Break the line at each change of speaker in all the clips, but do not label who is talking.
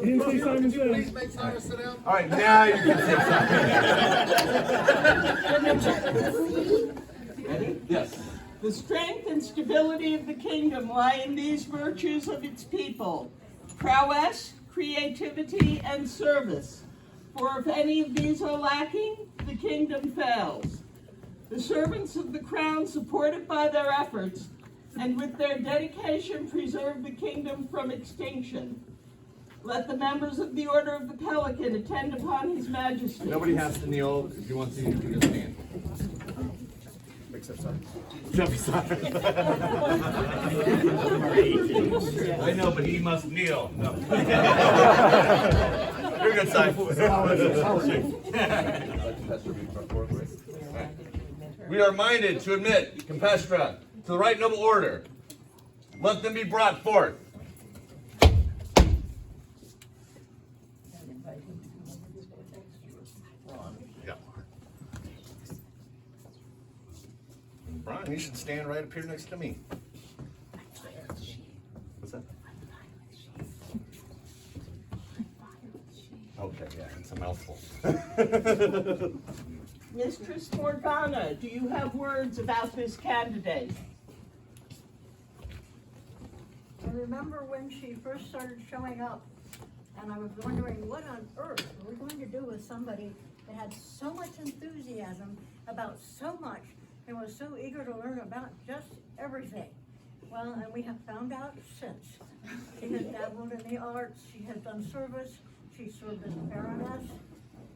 didn't say Simon says.
Please make Simon sit down.
All right, now you can sit. Yes.
The strength and stability of the kingdom lie in these virtues of its people: prowess, creativity, and service. For if any of these are lacking, the kingdom fails. The servants of the crown, supported by their efforts, and with their dedication, preserve the kingdom from extinction. Let the members of the Order of the Pelican attend upon His Majesty.
Nobody has to kneel. If you want to, you can just stand. Except Simon. I know, but he must kneel. No. You're good, Simon. We are minded to admit Cempestra to the right noble order. Let them be brought forth. Yeah. Brian, you should stand right up here next to me. What's that? Okay, yeah, it's a mouthful.
Mistress Morgana, do you have words about this candidate?
I remember when she first started showing up, and I was wondering what on earth were we going to do with somebody that had so much enthusiasm about so much and was so eager to learn about just everything. Well, and we have found out since. She has dabbled in the arts, she has done service, she served as a baroness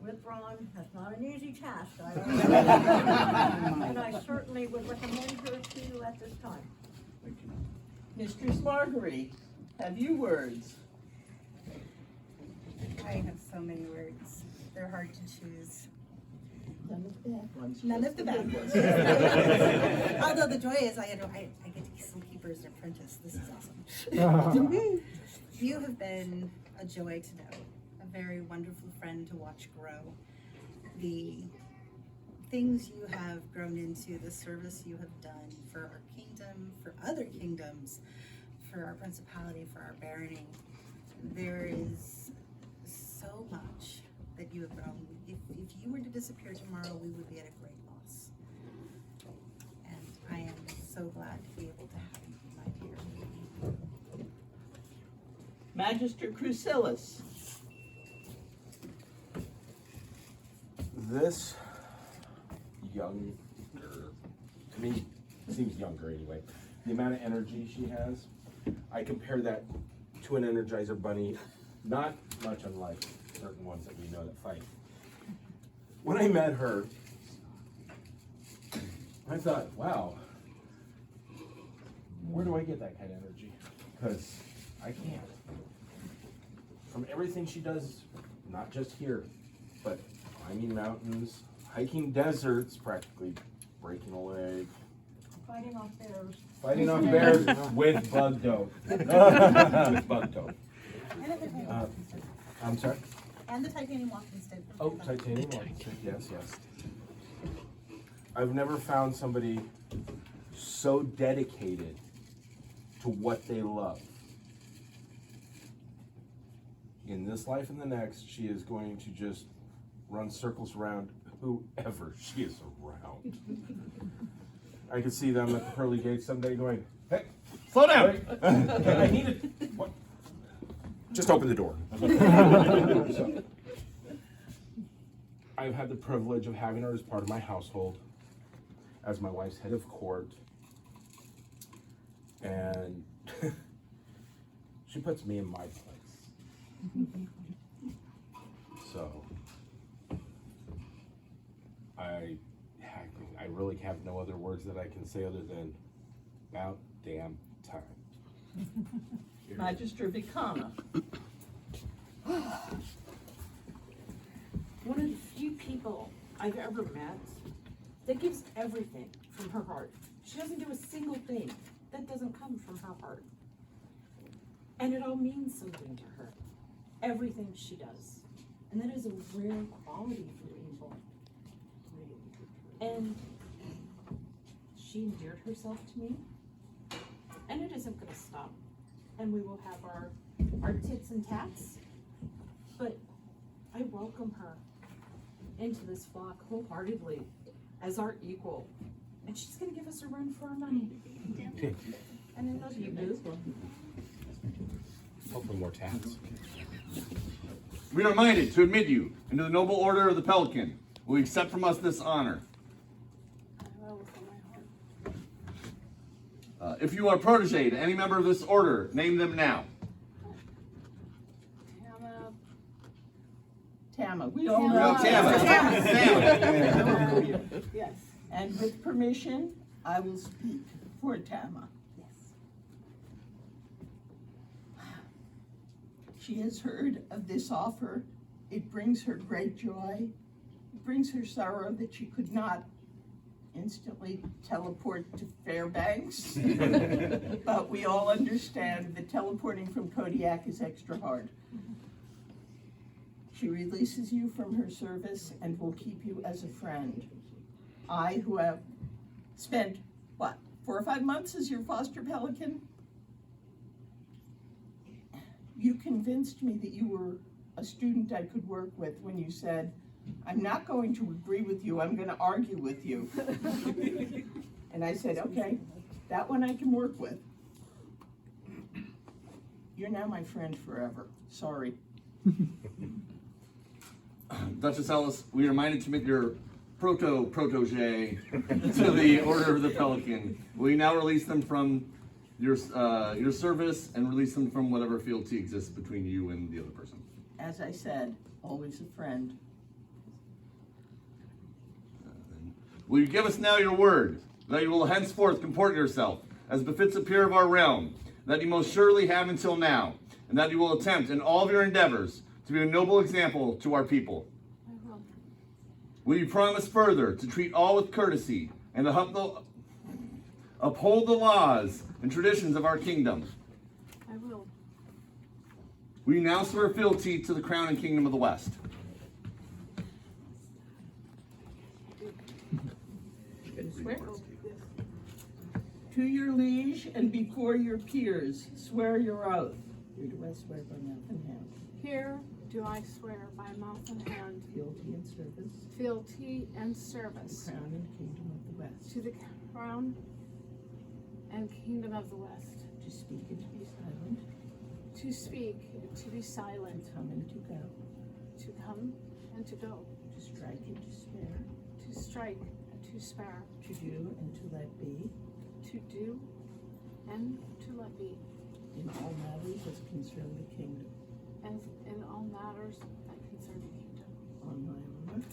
with Ron. That's not an easy task, I don't know. And I certainly would recommend her to you at this time.
Mistress Marguerite, have you words?
I have so many words. They're hard to choose.
None of the bad ones.
None of the bad ones. Although the joy is I get to be Soulkeeper's apprentice. This is awesome. You have been a joy to know, a very wonderful friend to watch grow. The things you have grown into, the service you have done for our kingdom, for other kingdoms, for our principality, for our barony. There is so much that you have grown. If you were to disappear tomorrow, we would be at a great loss. And I am so glad to be able to have you right here.
Magister Crucillus.
This young, to me, seems younger anyway. The amount of energy she has, I compare that to an Energizer Bunny, not much unlike certain ones that we know that fight. When I met her, I thought, wow, where do I get that kind of energy? Because I can't. From everything she does, not just here, but climbing mountains, hiking deserts, practically breaking a leg,
Fighting off bears.
fighting off bears with bug dope. With bug dope.
And at the titanium walking stick.
I'm sorry?
And the titanium walking stick.
Oh, titanium walking stick, yes. I've never found somebody so dedicated to what they love. In this life and the next, she is going to just run circles around whoever she is around. I could see them at the pearly gates someday going, hey,
Slow down.
I need it. What? Just open the door. So, I've had the privilege of having her as part of my household, as my wife's head of court, and she puts me in my place. So, I really have no other words that I can say other than about damn time.
Magister Vicana.
One of the few people I've ever met that gives everything from her heart. She doesn't do a single thing that doesn't come from her heart. And it all means something to her. Everything she does. And that is a rare quality for people. And she endeared herself to me. And it isn't going to stop. And we will have our tits and tats. but I welcome her into this flock wholeheartedly as our equal. And she's gonna give us a run for our money. And I love you, boo.
Hopefully more tats.
We are minded to admit you into the noble order of the Pelican. Will you accept from us this honor? If you are protege to any member of this order, name them now.
Tama. We all know
Tama. Tama.
Yes. And with permission, I will speak for Tama. She has heard of this offer. It brings her great joy. It brings her sorrow that she could not instantly teleport to Fairbanks. But we all understand that teleporting from Kodiak is extra hard. She releases you from her service and will keep you as a friend. I, who have spent, 4 or 5 months as your foster pelican, you convinced me that you were a student I could work with when you said, I'm not going to agree with you, I'm going to argue with you. And I said, okay, that one I can work with. You're now my friend forever. Sorry.
Duchess Eilis, we are minded to make your protege to the Order of the Pelican. Will you now release them from your service and release them from whatever fealty exists between you and the other person?
As I said, always a friend.
Will you give us now your word that you will henceforth comport yourself as befits a peer of our realm, that you most surely have until now, and that you will attempt in all of your endeavors to be a noble example to our people?
I will.
Will you promise further to treat all with courtesy and to uphold the laws and traditions of our kingdom?
I will.
Will you now swear fealty to the crown and kingdom of the West?
Swear. To your liege and before your peers, swear your oath. Here do I swear by mouth and hand.
Here do I swear by mouth and hand
Fealty and service.
fealty and service
Crown and kingdom of the West.
to the crown and kingdom of the West,
To speak and to be silent.
to speak, to be silent,
To come and to go.
to come and to go,
To strike and to spare.
to strike and to spare,
To do and to let be.
to do and to let be,
In all matters that concern the kingdom.
and in all matters that concern the kingdom,
On my honor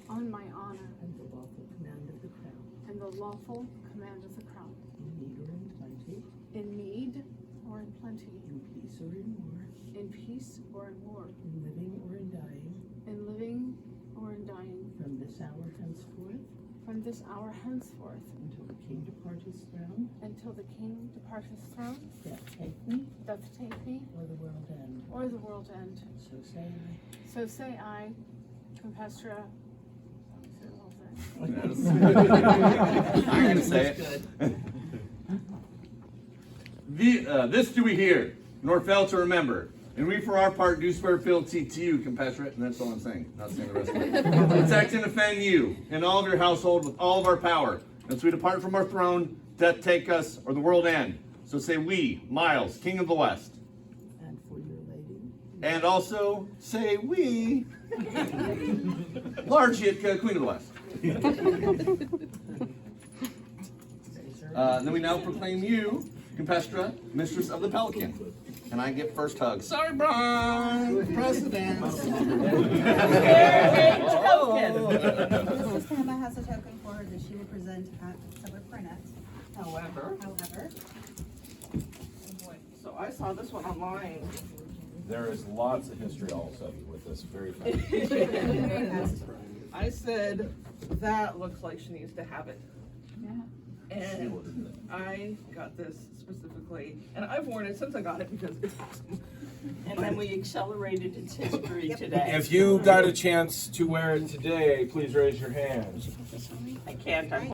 on my honor
and the lawful command of the crown.
and the lawful command of the crown,
In need or in plenty.
in need or in plenty,
In peace or in war.
in peace or in war,
In living or in dying.
in living or in dying,
From this hour henceforth.
from this hour henceforth,
Until the king depart his throne.
until the king depart his throne,
Death take me.
doth take me,
Or the world end.
or the world end.
So say I.
So say I, Cempestra.
I'm going to say it. This do we hear, nor fail to remember. And we, for our part, do swear fealty to you, Cempestra, and that's all I'm saying, not saying the rest of it. Protect and defend you and all of your household with all of our power. As we depart from our throne, death take us, or the world end. So say we, Miles, King of the West.
And for your lady.
And also say we, Large Jitka, Queen of the West. Then we now proclaim you, Cempestra, Mistress of the Pelican. And I get first hug. Sorry, Brian. Precedence.
Mrs. Tama has a token for her that she will present at Summer Cornet.
However, so I saw this one online.
There is lots of history also with this very fun.
I said, that looks like she needs to have it. And I got this specifically, and I've worn it since I got it because it's awesome. And then we accelerated its history today.
If you got a chance to wear it today, please raise your hand.
I can't, I'm